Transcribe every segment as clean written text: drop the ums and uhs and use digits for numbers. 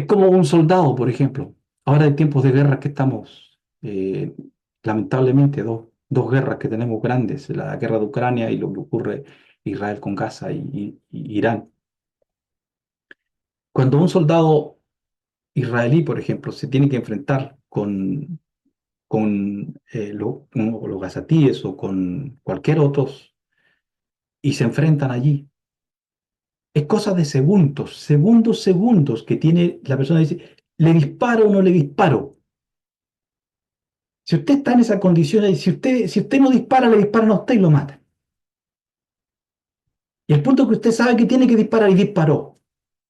como un soldado, por ejemplo. Ahora en tiempos de guerra que estamos, lamentablemente, dos guerras que tenemos grandes, la guerra de Ucrania y lo que ocurre Israel con Gaza y Irán. Cuando un soldado israelí, por ejemplo, se tiene que enfrentar con los gazatíes o con cualquier otros y se enfrentan allí. Es cosa de segundos, segundos, segundos que tiene la persona dice, ¿le disparo o no le disparo? Si usted está en esa condición, y si usted no dispara, le disparan a usted y lo matan. Y el punto es que usted sabe que tiene que disparar y disparó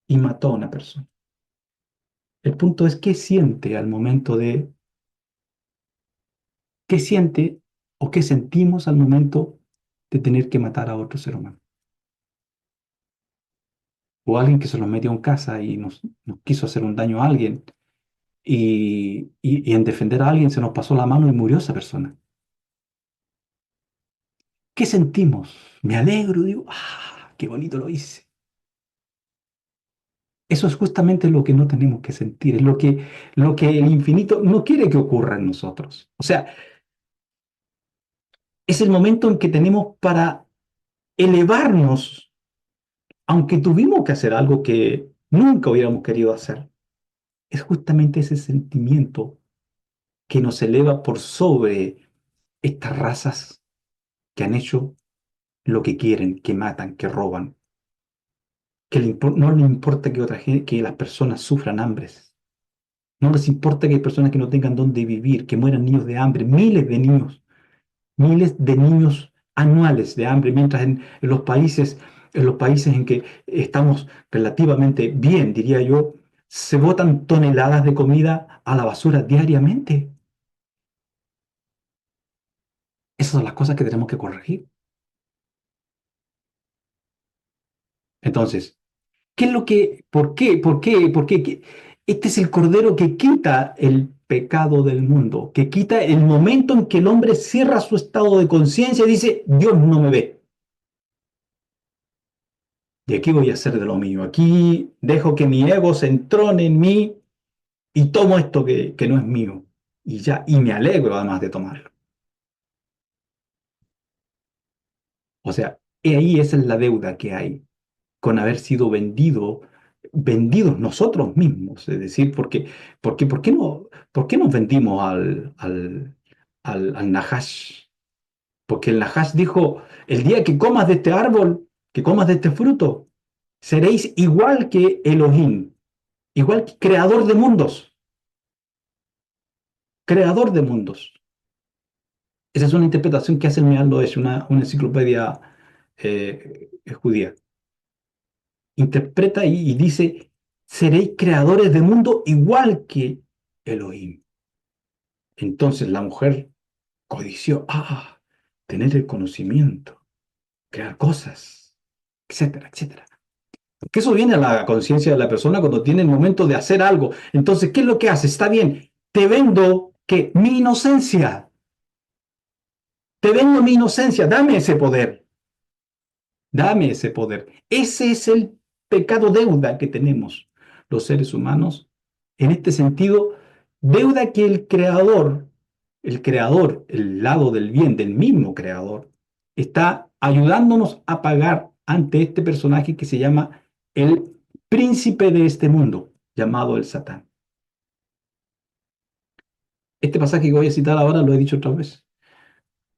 y mató a una persona. El punto es qué siente al momento qué siente o qué sentimos al momento de tener que matar a otro ser humano. O alguien que se nos metió en casa y nos quiso hacer un daño a alguien y en defender a alguien se nos pasó la mano y murió esa persona. ¿Qué sentimos? Me alegro, digo, qué bonito lo hice. Eso es justamente lo que no tenemos que sentir, es lo que el infinito no quiere que ocurra en nosotros. O sea, es el momento en que tenemos para elevarnos, aunque tuvimos que hacer algo que nunca hubiéramos querido hacer. Es justamente ese sentimiento que nos eleva por sobre estas razas que han hecho lo que quieren, que matan, que roban, que no les importa que que las personas sufran hambres. No les importa que hay personas que no tengan dónde vivir, que mueran niños de hambre, miles de niños anuales de hambre, mientras en los países en que estamos relativamente bien, diría yo, se botan toneladas de comida a la basura diariamente. Esas son las cosas que tenemos que corregir. Entonces, ¿qué es lo que, por qué? Este es el cordero que quita el pecado del mundo, que quita el momento en que el hombre cierra su estado de conciencia y dice, Dios no me ve. Y aquí voy a hacer de lo mío. Aquí dejo que mi ego se entrone en mí y tomo esto que no es mío. Y ya, y me alegro además de tomarlo. O sea, he ahí esa es la deuda que hay con haber sido vendidos nosotros mismos. Es decir, ¿por qué nos vendimos al Nahash? Porque el Nahash dijo, el día que comas de este árbol, que comas de este fruto, seréis igual que Elohim, igual que creador de mundos. Esa es una interpretación que hace el Meallo, es una enciclopedia judía. Interpreta y dice, seréis creadores de mundo igual que Elohim. Entonces la mujer codició, tener el conocimiento, crear cosas, etcétera, etcétera. Porque eso viene a la conciencia de la persona cuando tiene el momento de hacer algo. Entonces, ¿qué es lo que hace? Está bien, te vendo que mi inocencia, te vendo mi inocencia, dame ese poder. Dame ese poder. Ese es el pecado deuda que tenemos los seres humanos. En este sentido, deuda que el lado del bien del mismo creador, está ayudándonos a pagar ante este personaje que se llama el príncipe de este mundo, llamado el Satán. Este pasaje que voy a citar ahora lo he dicho otra vez.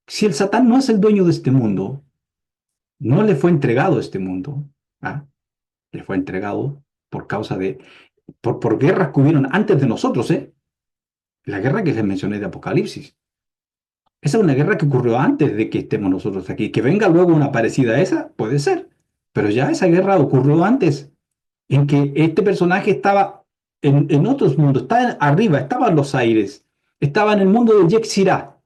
Si el Satán no es el dueño de este mundo, no le fue entregado este mundo, ¿ah? Le fue entregado por causa por guerras que hubieron antes de nosotros, ¿eh? La guerra que les mencioné de Apocalipsis. Esa es una guerra que ocurrió antes de que estemos nosotros aquí. Que venga luego una parecida a esa, puede ser. Pero ya esa guerra ocurrió antes, en que este personaje estaba en otros mundos, estaba arriba, estaba en los aires, estaba en el mundo de Yexirá.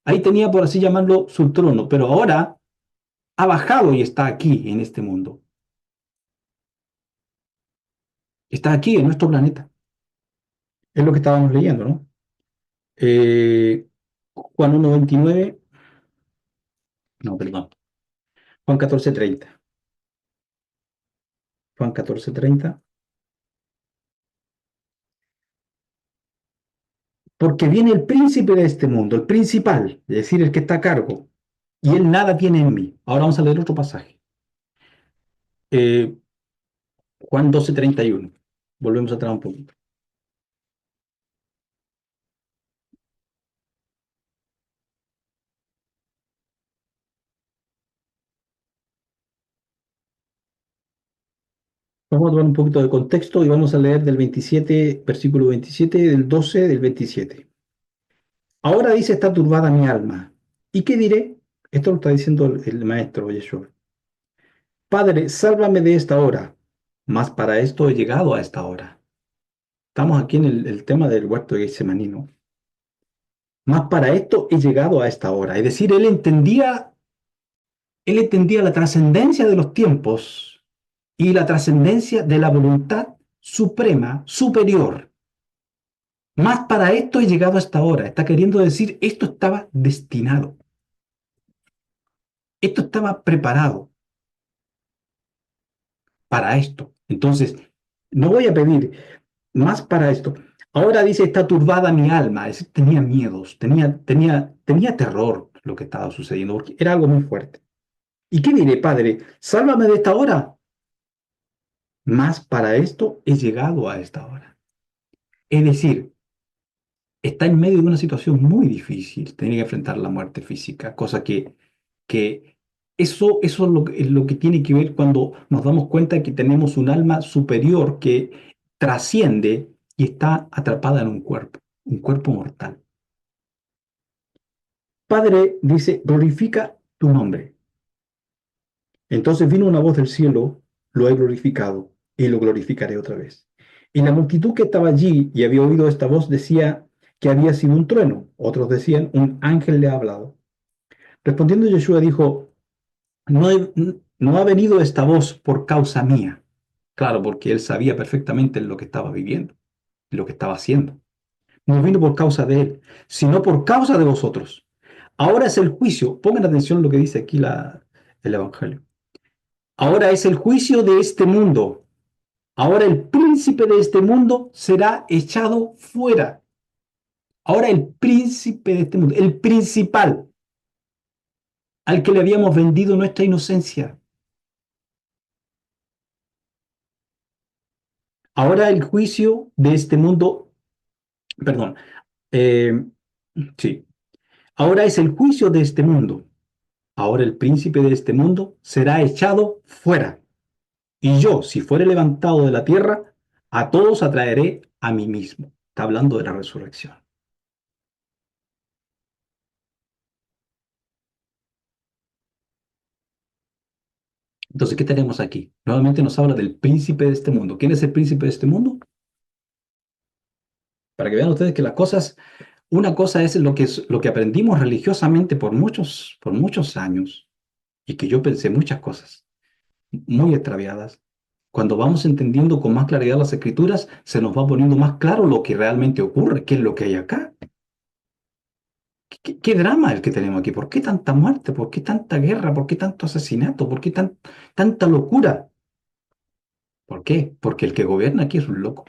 Ahí tenía, por así llamarlo, su trono, pero ahora ha bajado y está aquí, en este mundo. Está aquí, en nuestro planeta. Es lo que estábamos leyendo, ¿no? Juan 1:29, no, perdón, Juan 14:30. Juan 14:30. porque viene el príncipe de este mundo, el principal, es decir, el que está a cargo, y él nada tiene en mí. Ahora vamos a leer otro pasaje. Eh, Juan 12:31. Volvemos atrás un poquito. Vamos a tomar un poquito de contexto y vamos a leer del 27, versículo 27, del 12, del 27. Ahora dice, está turbada mi alma. ¿Y qué diré? Esto lo está diciendo el maestro Yeshua. Padre, sálvame de esta hora. Mas para esto he llegado a esta hora. Estamos aquí en el tema del huerto de Getsemaní, ¿no? Mas para esto he llegado a esta hora. Es decir, él entendía la trascendencia de los tiempos y la trascendencia de la voluntad suprema, superior. Más para esto he llegado hasta ahora. Está queriendo decir, esto estaba destinado, esto estaba preparado para esto. Entonces, no voy a pedir más para esto. Ahora dice, está turbada mi alma. Es decir, tenía miedos, tenía terror lo que estaba sucediendo, porque era algo muy fuerte. ¿Y qué diré, Padre? Sálvame de esta hora. Más para esto he llegado a esta hora. Es decir, está en medio de una situación muy difícil, tiene que enfrentar la muerte física, cosa que eso es lo que tiene que ver cuando nos damos cuenta que tenemos un alma superior que trasciende y está atrapada en un cuerpo mortal. Padre dice, glorifica tu nombre. Entonces vino una voz del cielo, lo he glorificado y lo glorificaré otra vez. Y la multitud que estaba allí y había oído esta voz decía que había sido un trueno. Otros decían, un ángel le ha hablado. Respondiendo Yeshua dijo, no ha venido esta voz por causa mía. Claro, porque él sabía perfectamente lo que estaba viviendo, lo que estaba haciendo. No vino por causa de él, sino por causa de vosotros. Ahora es el juicio. Pongan atención a lo que dice aquí el Evangelio. Ahora es el juicio de este mundo. Ahora el príncipe de este mundo será echado fuera. Ahora el príncipe de este mundo, el principal, al que le habíamos vendido nuestra inocencia. Ahora el juicio de este mundo, perdón, eh, sí, ahora es el juicio de este mundo. Ahora el príncipe de este mundo será echado fuera. Y yo, si fuere levantado de la tierra, a todos atraeré a mí mismo. Está hablando de la resurrección. Entonces, ¿qué tenemos aquí? Nuevamente nos habla del príncipe de este mundo. ¿Quién es el príncipe de este mundo? Para que vean ustedes que las cosas, una cosa es lo que aprendimos religiosamente por muchos años y que yo pensé muchas cosas muy extraviadas. Cuando vamos entendiendo con más claridad las escrituras, se nos va poniendo más claro lo que realmente ocurre, qué es lo que hay acá. ¿Qué drama el que tenemos aquí? ¿Por qué tanta muerte? ¿Por qué tanta guerra? ¿Por qué tanto asesinato? ¿Por qué tanta locura? ¿Por qué? Porque el que gobierna aquí es un loco.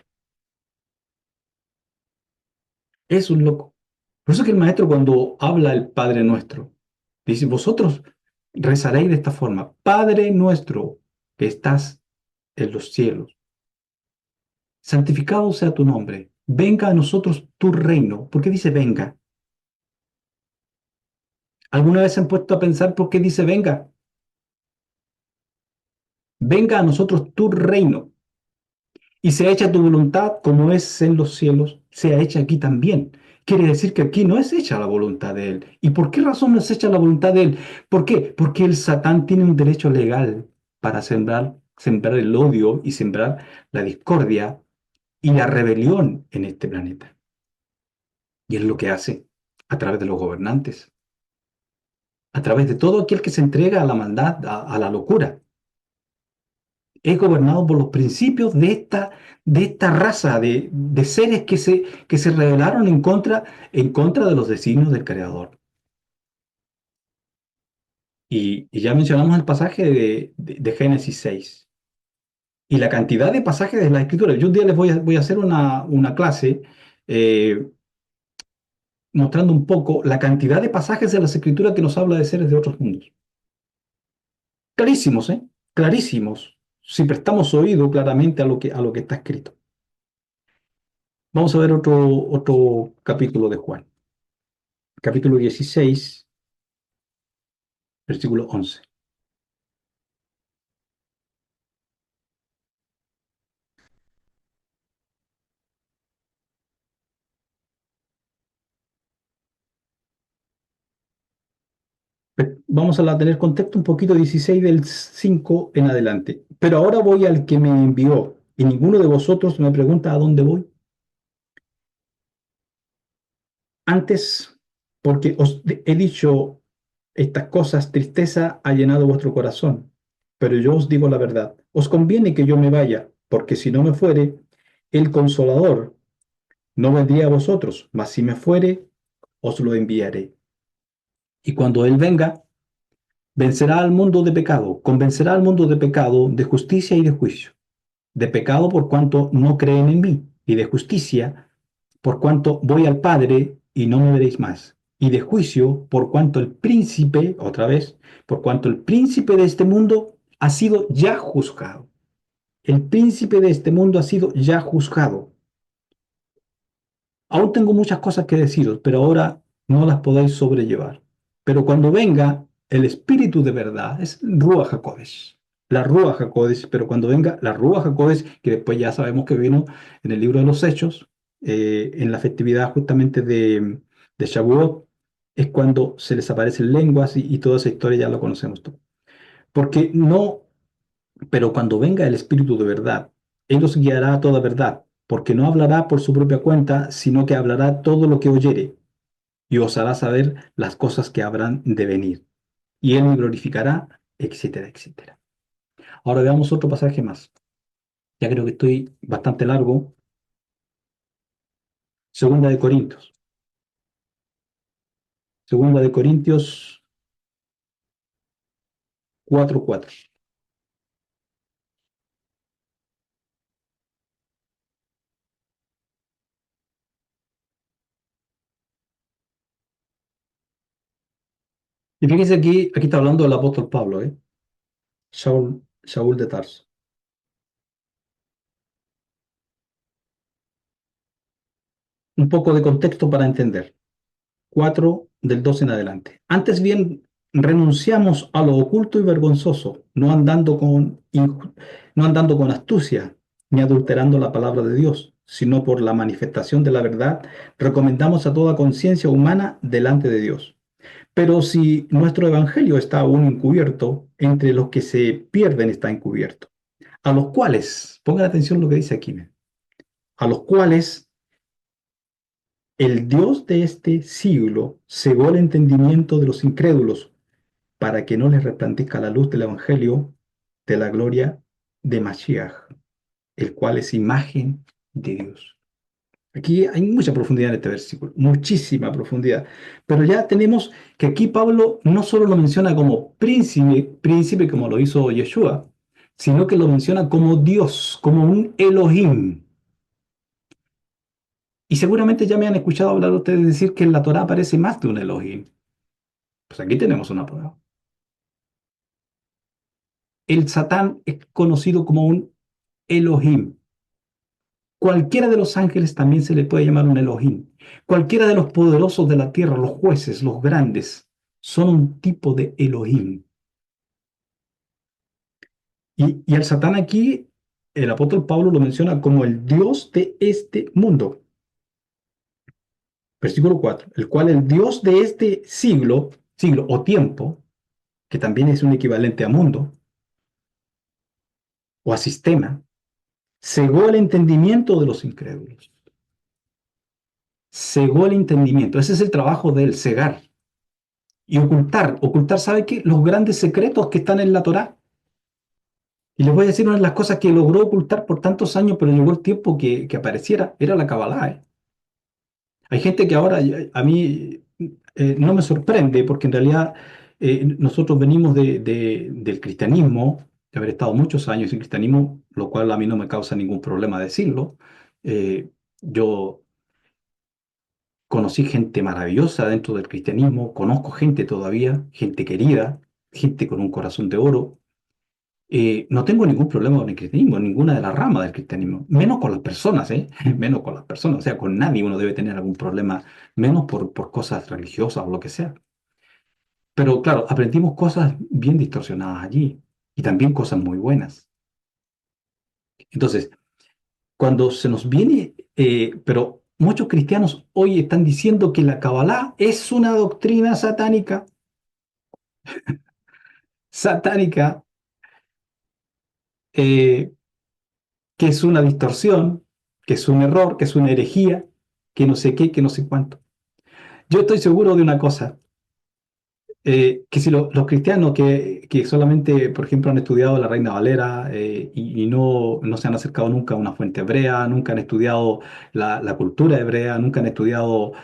Es un loco. Por eso que el maestro cuando habla el Padre Nuestro, dice, vosotros rezaréis de esta forma, Padre nuestro que estás en los cielos, santificado sea tu nombre, venga a nosotros tu reino. ¿Por qué dice venga? ¿Alguna vez se han puesto a pensar por qué dice venga? Venga a nosotros tu reino y sea hecha tu voluntad como es en los cielos, sea hecha aquí también. Quiere decir que aquí no es hecha la voluntad de Él. ¿Y por qué razón no es hecha la voluntad de Él? ¿Por qué? Porque el Satán tiene un derecho legal para sembrar el odio y sembrar la discordia y la rebelión en este planeta. Y es lo que hace a través de los gobernantes, a través de todo aquel que se entrega a la maldad, a la locura. Es gobernado por los principios de esta raza de seres que se rebelaron en contra de los designios del Creador. Y ya mencionamos el pasaje de Génesis 6 y la cantidad de pasajes de la Escritura. Yo un día les voy a hacer una clase eh, mostrando un poco la cantidad de pasajes de las Escrituras que nos habla de seres de otros mundos. Clarísimos, ¿eh? Clarísimos. Si prestamos oído claramente a lo que está escrito. Vamos a ver otro capítulo de Juan. Capítulo 16, versículo 11. Vamos a tener contexto un poquito 16 del 5 en adelante. Pero ahora voy al que me envió, y ninguno de vosotros me pregunta a dónde voy. Antes, porque os he dicho estas cosas, tristeza ha llenado vuestro corazón. Pero yo os digo la verdad. Os conviene que yo me vaya, porque si no me fuere, el Consolador no vendría a vosotros, mas si me fuere, os lo enviaré. Y cuando Él venga, vencerá al mundo de pecado, convencerá al mundo de pecado, de justicia y de juicio. De pecado por cuanto no creen en mí, y de justicia por cuanto voy al Padre y no me veréis más. Y de juicio por cuanto el príncipe, otra vez, por cuanto el príncipe de este mundo ha sido ya juzgado. El príncipe de este mundo ha sido ya juzgado. Aún tengo muchas cosas que deciros, pero ahora no las podéis sobrellevar. Pero cuando venga el Espíritu de verdad, es Ruach HaKodesh, la Ruach HaKodesh, pero cuando venga la Ruach HaKodesh, que después ya sabemos que vino en el libro de los Hechos, en la festividad justamente de Shavuot, es cuando se les aparecen lenguas y toda esa historia ya lo conocemos todo. Porque no pero cuando venga el Espíritu de verdad, Él os guiará a toda verdad, porque no hablará por su propia cuenta, sino que hablará todo lo que oyere, y os hará saber las cosas que habrán de venir. Y Él me glorificará, etcétera, etcétera. Ahora veamos otro pasaje más. Ya creo que estoy bastante largo. Segunda de Corintios. Segunda de Corintios 4:4. Y fíjense aquí está hablando el apóstol Pablo, ¿eh? Saúl de Tarso. Un poco de contexto para entender. 4 del 2 en adelante. Antes bien, renunciamos a lo oculto y vergonzoso, no andando con astucia, ni adulterando la palabra de Dios, sino por la manifestación de la verdad, recomendamos a toda conciencia humana delante de Dios. Pero si nuestro evangelio está aún encubierto, entre los que se pierden está encubierto, a los cuales, pongan atención lo que dice aquí, a los cuales el Dios de este siglo cegó el entendimiento de los incrédulos para que no les resplandezca la luz del Evangelio de la gloria de Mashiach, el cual es imagen de Dios. Aquí hay mucha profundidad en este versículo, muchísima profundidad. Pero ya tenemos que aquí Pablo no solo lo menciona como príncipe como lo hizo Yeshua, sino que lo menciona como Dios, como un Elohim. Y seguramente ya me han escuchado hablar ustedes decir que en la Torá aparece más de un Elohim. Pues aquí tenemos una prueba. El Satán es conocido como un Elohim. Cualquiera de los ángeles también se le puede llamar un Elohim. Cualquiera de los poderosos de la tierra, los jueces, los grandes, son un tipo de Elohim. Y el Satán aquí, el apóstol Pablo lo menciona como el Dios de este mundo. Versículo 4, el cual el Dios de este siglo o tiempo, que también es un equivalente a mundo o a sistema, cegó el entendimiento de los incrédulos. Cegó el entendimiento. Ese es el trabajo de él, cegar y ocultar. Ocultar, ¿sabe qué? Los grandes secretos que están en la Torá. Y les voy a decir una de las cosas que logró ocultar por tantos años, pero llegó el tiempo que apareciera, era la Kabbalah. Hay gente que ahora a mí no me sorprende, porque en realidad nosotros venimos del cristianismo, de haber estado muchos años en cristianismo, lo cual a mí no me causa ningún problema decirlo. Yo conocí gente maravillosa dentro del cristianismo, conozco gente todavía, gente querida, gente con un corazón de oro. No tengo ningún problema con el cristianismo, ninguna de las ramas del cristianismo, menos con las personas, ¿eh? Menos con las personas, o sea, con nadie uno debe tener algún problema, menos por cosas religiosas o lo que sea. Pero claro, aprendimos cosas bien distorsionadas allí y también cosas muy buenas. Entonces, cuando se nos viene, pero muchos cristianos hoy están diciendo que la Kabbalah es una doctrina satánica, satánica, eh, que es una distorsión, que es un error, que es una herejía, que no sé qué, que no sé cuánto. Yo estoy seguro de una cosa, que si los cristianos que solamente, por ejemplo, han estudiado la Reina Valera y no se han acercado nunca a una fuente hebrea, nunca han estudiado la cultura hebrea, nunca han estudiado,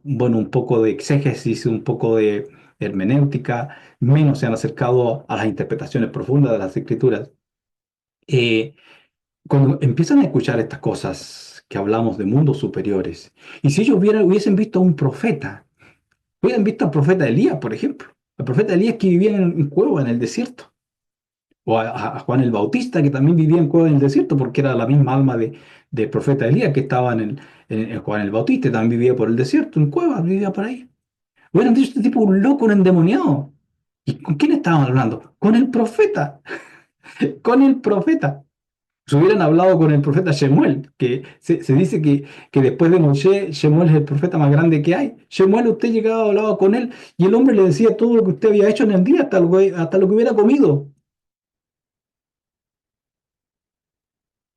bueno, un poco de exégesis, un poco de hermenéutica, menos se han acercado a las interpretaciones profundas de las escrituras. eh, Cuando empiezan a escuchar estas cosas que hablamos de mundos superiores, y si ellos hubiesen visto a un profeta, hubieran visto al profeta Elías, por ejemplo, al profeta Elías que vivía en cueva en el desierto, o a Juan el Bautista que también vivía en cueva en el desierto, porque era la misma alma del profeta Elías que estaba en Juan el Bautista, y también vivía por el desierto, en cuevas, vivía por ahí. Hubieran dicho este tipo un loco, un endemoniado. ¿Y con quién estaban hablando? Con el profeta, con el profeta. Si hubieran hablado con el profeta Shemuel, que se dice que después de Moshe, Shemuel es el profeta más grande que hay. Shemuel, usted llegaba, hablaba con él y el hombre le decía todo lo que usted había hecho en el día, hasta lo que hubiera comido.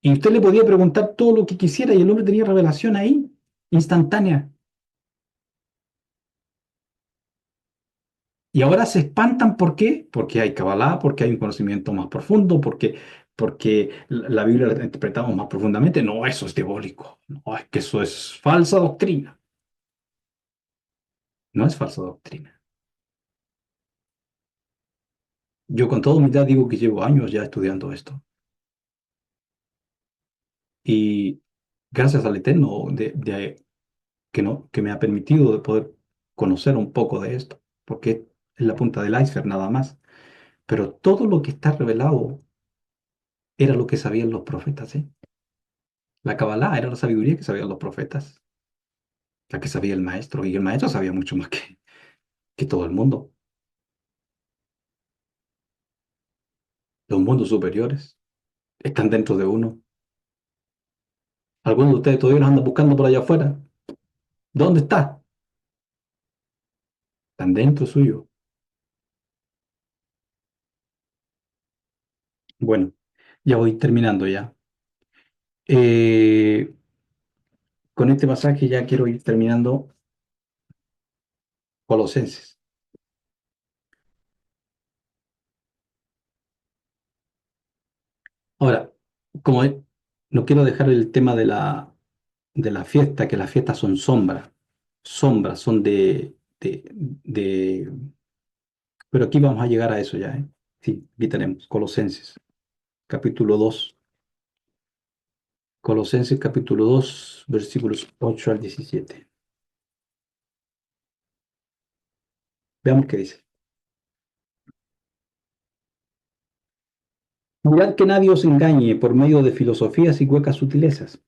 Y usted le podía preguntar todo lo que quisiera y el hombre tenía revelación ahí, instantánea. Y ahora se espantan, ¿por qué? Porque hay Kabbalah, porque hay un conocimiento más profundo, porque la Biblia la interpretamos más profundamente. No, eso es diabólico. No, es que eso es falsa doctrina. No es falsa doctrina. Yo con toda humildad digo que llevo años ya estudiando esto y gracias al Eterno que, no, que me ha permitido de poder conocer un poco de esto, porque es la punta del iceberg nada más. Pero todo lo que está revelado era lo que sabían los profetas, ¿eh? La Kabbalah era la sabiduría que sabían los profetas, la que sabía el maestro, y el maestro sabía mucho más que todo el mundo. Los mundos superiores están dentro de uno. Algunos de ustedes todavía los andan buscando por allá afuera. ¿Dónde está? Están dentro suyo. Bueno, ya voy terminando ya. Eh, con este pasaje ya quiero ir terminando Colosenses. Ahora, como no quiero dejar el tema de la fiesta, que las fiestas son sombras, sombras, son pero aquí vamos a llegar a eso ya, ¿eh? Sí, aquí tenemos Colosenses, capítulo 2. Colosenses, capítulo 2, versículos 8 al 17. Veamos qué dice. Mirad que nadie os engañe por medio de filosofías y huecas sutilezas,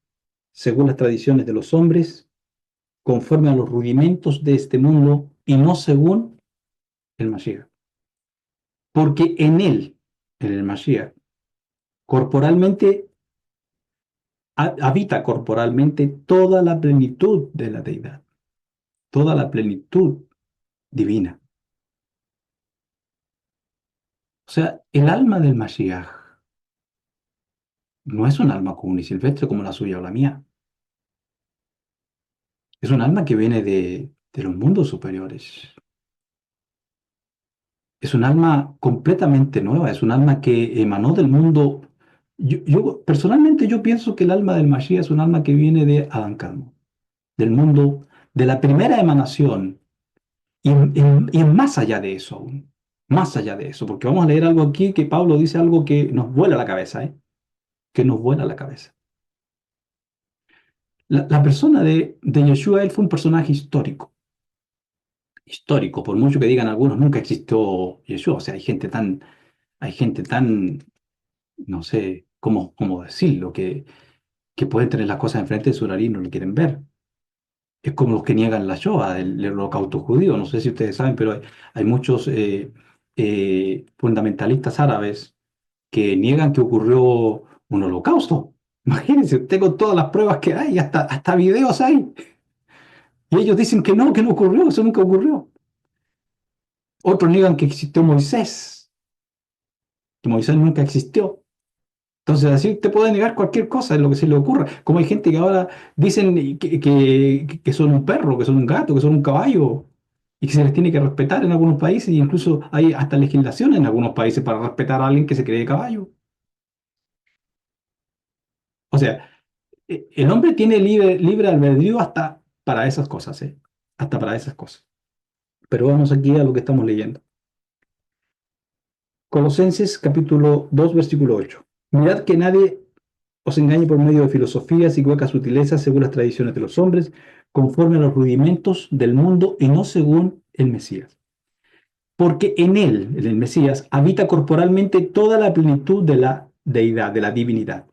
según las tradiciones de los hombres, conforme a los rudimentos de este mundo y no según el Mashiach. Porque en el Mashiach, corporalmente, habita corporalmente toda la plenitud de la deidad, toda la plenitud divina. O sea, el alma del Mashiach no es un alma común y silvestre como la suya o la mía. Es un alma que viene de los mundos superiores. Es un alma completamente nueva, es un alma que emanó del mundo. Personalmente yo pienso que el alma del Mashiach es un alma que viene de Adán Kadmon, del mundo, de la primera emanación, y más allá de eso aún, más allá de eso, porque vamos a leer algo aquí que Pablo dice algo que nos vuela la cabeza, ¿eh? Que nos vuela la cabeza. La persona de Yeshua, él fue un personaje histórico. Histórico, por mucho que digan algunos, nunca existió Yeshua. O sea, hay gente tan, no sé cómo decirlo, que pueden tener las cosas enfrente de su nariz y no lo quieren ver. Es como los que niegan la Shoah, el holocausto judío. No sé si ustedes saben, pero hay muchos fundamentalistas árabes que niegan que ocurrió un holocausto. Imagínense, tengo todas las pruebas que hay, hasta videos hay. Y ellos dicen que no ocurrió, eso nunca ocurrió. Otros niegan que existió Moisés, que Moisés nunca existió. Entonces, así te puede negar cualquier cosa, es lo que se le ocurra. Como hay gente que ahora dicen que son un perro, que son un gato, que son un caballo, y que se les tiene que respetar en algunos países, y incluso hay hasta legislación en algunos países para respetar a alguien que se cree caballo. O sea, el hombre tiene libre albedrío hasta para esas cosas, ¿eh? Hasta para esas cosas. Pero vamos aquí a lo que estamos leyendo. Colosenses capítulo 2 versículo 8. Mirad que nadie os engañe por medio de filosofías y huecas sutilezas según las tradiciones de los hombres, conforme a los rudimentos del mundo y no según el Mesías. Porque en él, en el Mesías, habita corporalmente toda la plenitud de la deidad, de la divinidad.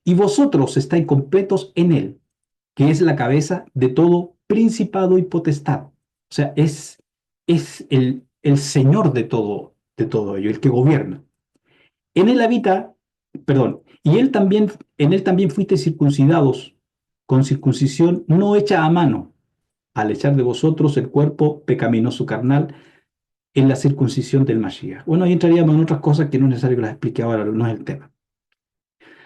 Y vosotros estáis completos en él, que es la cabeza de todo principado y potestad. O sea, es el Señor de todo ello, el que gobierna. En él habita, perdón, y él también, en él también fuiste circuncidados con circuncisión no hecha a mano, al echar de vosotros el cuerpo pecaminoso carnal en la circuncisión del Mashiach. Bueno, ahí entraríamos en otras cosas que no es necesario que las explique ahora, no es el tema.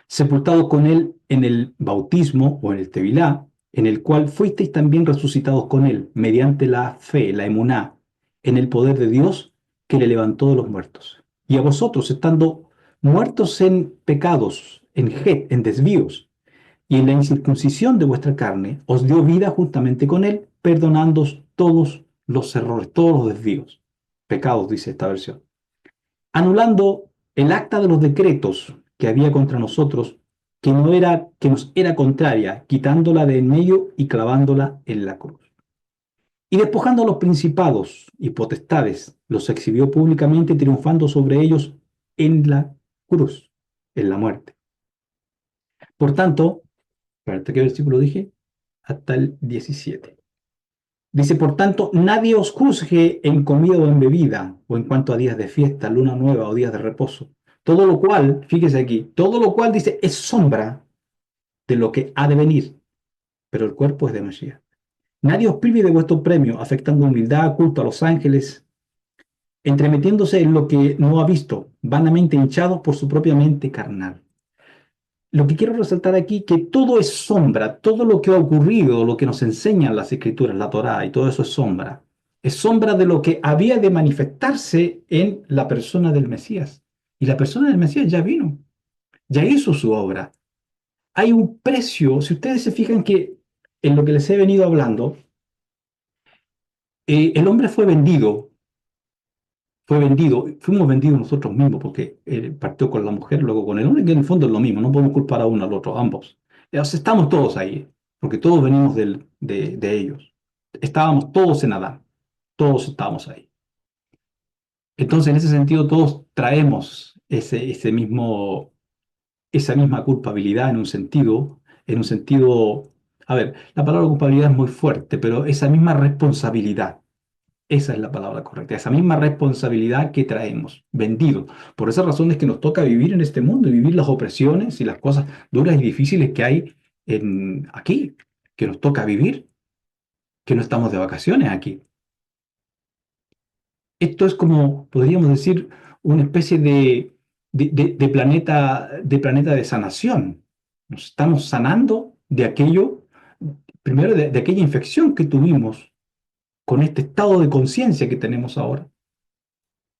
Sepultados con él en el bautismo o en el tevilá, en el cual fuisteis también resucitados con él, mediante la fe, la emuná, en el poder de Dios que le levantó de los muertos. Y a vosotros, estando muertos en pecados, en desvíos, y en la incircuncisión de vuestra carne, os dio vida juntamente con él, perdonándoos todos los errores, todos los desvíos. Pecados, dice esta versión anulando el acta de los decretos que había contra nosotros, que nos era contraria, quitándola de en medio y clavándola en la cruz. Y despojando a los principados y potestades, los exhibió públicamente, triunfando sobre ellos en la cruz, en la muerte. Por tanto, ¿hasta qué versículo dije? Hasta el 17. Dice, por tanto, nadie os juzgue en comida o en bebida, o en cuanto a días de fiesta, luna nueva o días de reposo. Todo lo cual, fíjese aquí, todo lo cual dice es sombra de lo que ha de venir, pero el cuerpo es de Mesías. Nadie os prive de vuestro premio, afectando humildad, culto a los ángeles, entremetiéndose en lo que no ha visto, vanamente hinchados por su propia mente carnal. Lo que quiero resaltar aquí que todo es sombra, todo lo que ha ocurrido, lo que nos enseñan las escrituras, la Torá y todo eso es sombra. Es sombra de lo que había de manifestarse en la persona del Mesías. Y la persona del Mesías ya vino, ya hizo su obra. Hay un precio, si ustedes se fijan que en lo que les he venido hablando, el hombre fue vendido, fuimos vendidos nosotros mismos porque partió con la mujer, luego con el hombre, que en el fondo es lo mismo, no podemos culpar a uno al otro, ambos. O sea, estamos todos ahí, porque todos venimos de ellos. Estábamos todos en Adán, todos estábamos ahí. Entonces, en ese sentido, todos traemos esa misma culpabilidad en un sentido, a ver, la palabra culpabilidad es muy fuerte, pero esa misma responsabilidad. Esa es la palabra correcta, esa misma responsabilidad que traemos, vendidos. Por esa razón es que nos toca vivir en este mundo y vivir las opresiones y las cosas duras y difíciles que hay aquí, que nos toca vivir, que no estamos de vacaciones aquí. Esto es como, podríamos decir, una especie de planeta de sanación. Nos estamos sanando de aquello, primero de aquella infección que tuvimos con este estado de conciencia que tenemos ahora.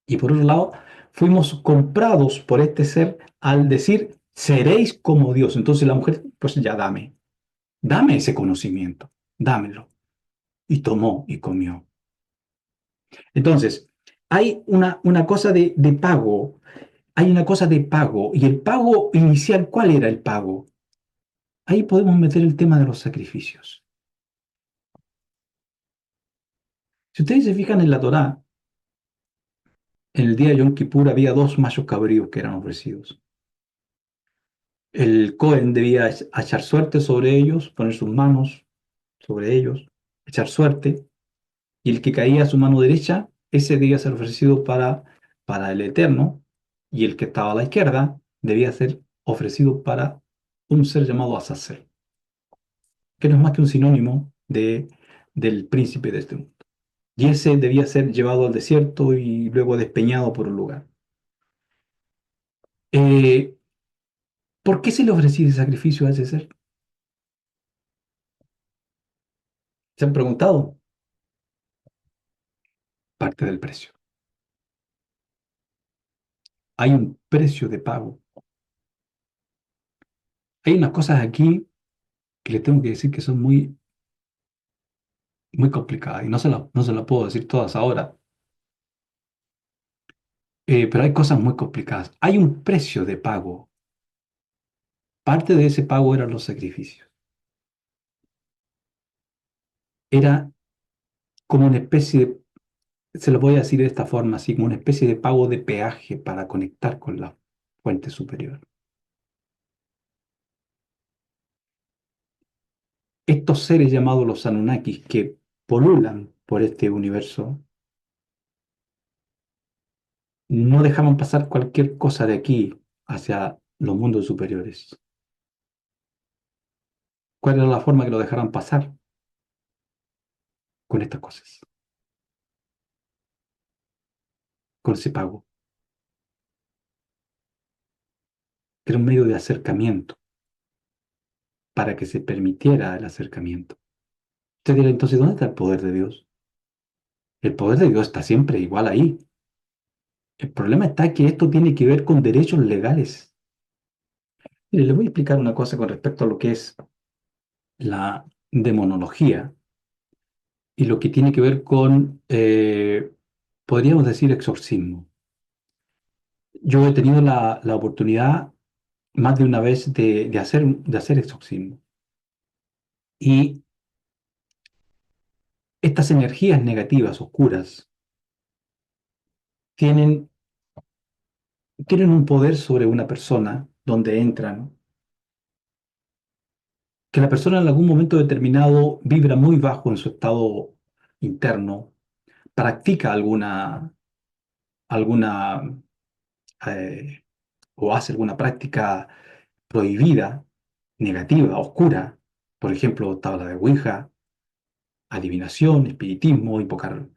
Y por otro lado, fuimos comprados por este ser al decir, seréis como Dios. Entonces la mujer, pues ya dame ese conocimiento, dámelo. Y tomó y comió. Entonces, hay una cosa de pago, hay una cosa de pago. ¿Y el pago inicial, cuál era el pago? Ahí podemos meter el tema de los sacrificios. Si ustedes se fijan en la Torá, en el día de Yom Kippur había dos machos cabríos que eran ofrecidos. El Cohen debía echar suerte sobre ellos, poner sus manos sobre ellos, echar suerte, y el que caía a su mano derecha, ese debía ser ofrecido para el Eterno, y el que estaba a la izquierda debía ser ofrecido para un ser llamado Azazel, que no es más que un sinónimo del príncipe de este mundo. Y ese debía ser llevado al desierto y luego despeñado por un lugar. Eh, ¿Por qué se le ofrecía ese sacrificio a ese ser? ¿Se han preguntado? Parte del precio. Hay un precio de pago. Hay unas cosas aquí que le tengo que decir que son muy, muy complicadas y no se las puedo decir todas ahora. Pero hay cosas muy complicadas. Hay un precio de pago. Parte de ese pago eran los sacrificios. Era como una especie se lo voy a decir de esta forma, así como una especie de pago de peaje para conectar con la fuente superior. Estos seres llamados los Anunnakis que polulan por este universo no dejaban pasar cualquier cosa de aquí hacia los mundos superiores. ¿Cuál era la forma que lo dejaran pasar? Con estas cosas, con ese pago, que era un medio de acercamiento para que se permitiera el acercamiento. Usted dirá, entonces, ¿dónde está el poder de Dios? El poder de Dios está siempre igual ahí. El problema está que esto tiene que ver con derechos legales. Mire, le voy a explicar una cosa con respecto a lo que es la demonología y lo que tiene que ver con, podríamos decir, exorcismo. Yo he tenido la oportunidad más de una vez de hacer exorcismo. Y estas energías negativas, oscuras, tienen, tienen un poder sobre una persona donde entran, que la persona en algún momento determinado vibra muy bajo en su estado interno, practica alguna eh, o hace alguna práctica prohibida, negativa, oscura, por ejemplo, tabla de Ouija, adivinación, espiritismo, invocar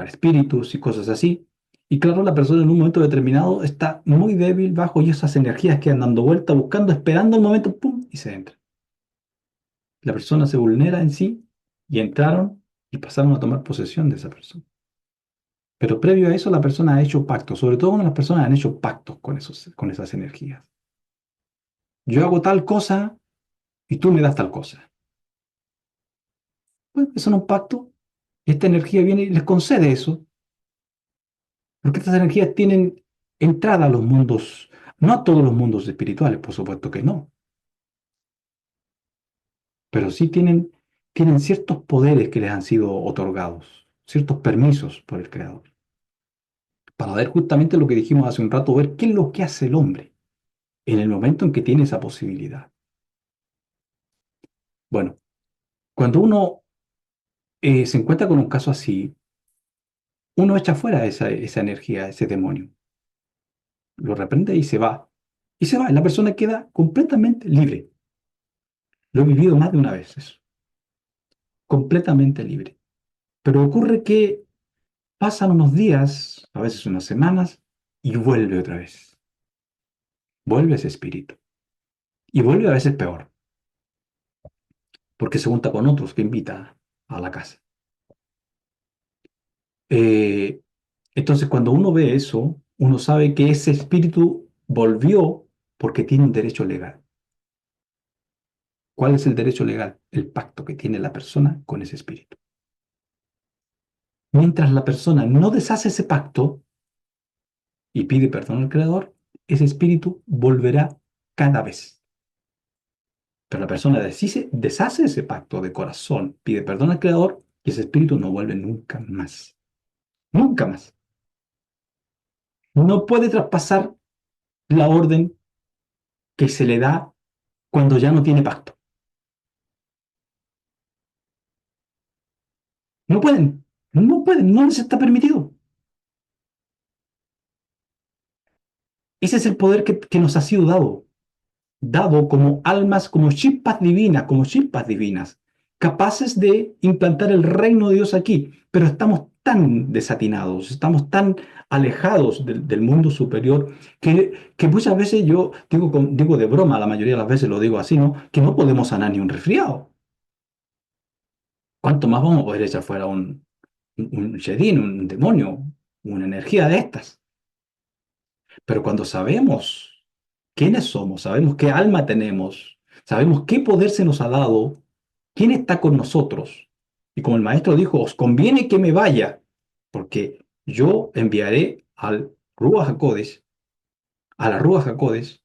espíritus y cosas así. Y claro, la persona en un momento determinado está muy débil bajo y esas energías quedan dando vuelta, buscando, esperando el momento, ¡pum! Y se entra. La persona se vulnera en sí y entraron y pasaron a tomar posesión de esa persona. Pero previo a eso, la persona ha hecho pactos, sobre todo cuando las personas han hecho pactos con esas energías. Yo hago tal cosa y tú me das tal cosa. Pues eso no es un pacto. Esta energía viene y les concede eso, porque estas energías tienen entrada a los mundos, no a todos los mundos espirituales, por supuesto que no, pero sí tienen ciertos poderes que les han sido otorgados, ciertos permisos por el Creador, para ver justamente lo que dijimos hace un rato, ver qué es lo que hace el hombre en el momento en que tiene esa posibilidad. Bueno, cuando uno se encuentra con un caso así, uno echa fuera esa energía, ese demonio, lo reprende y se va. Y se va, y la persona queda completamente libre. Lo he vivido más de una vez eso, completamente libre. Pero ocurre que pasan unos días, a veces unas semanas, y vuelve otra vez. Vuelve ese espíritu. Y vuelve a veces peor, porque se junta con otros que invita a la casa. Eh, entonces, cuando uno ve eso, uno sabe que ese espíritu volvió porque tiene un derecho legal. ¿Cuál es el derecho legal? El pacto que tiene la persona con ese espíritu. Mientras la persona no deshace ese pacto y pide perdón al Creador, ese espíritu volverá cada vez. Pero la persona deshace ese pacto de corazón, pide perdón al Creador y ese espíritu no vuelve nunca más. Nunca más. No puede traspasar la orden que se le da cuando ya no tiene pacto. No pueden, no pueden, no les está permitido. Ese es el poder que nos ha sido dado como almas, como chispas divinas, capaces de implantar el reino de Dios aquí, pero estamos tan desatinados, estamos tan alejados del mundo superior que muchas veces yo digo, digo de broma, la mayoría de las veces lo digo así, ¿no? Que no podemos sanar ni un resfriado. ¿Cuánto más vamos a poder echar fuera un shedín, un demonio, una energía de estas? Pero cuando sabemos quiénes somos, sabemos qué alma tenemos, sabemos qué poder se nos ha dado, quién está con nosotros. Y como el maestro dijo, os conviene que me vaya, porque yo enviaré al Ruach HaKodesh, a la Ruach HaKodesh,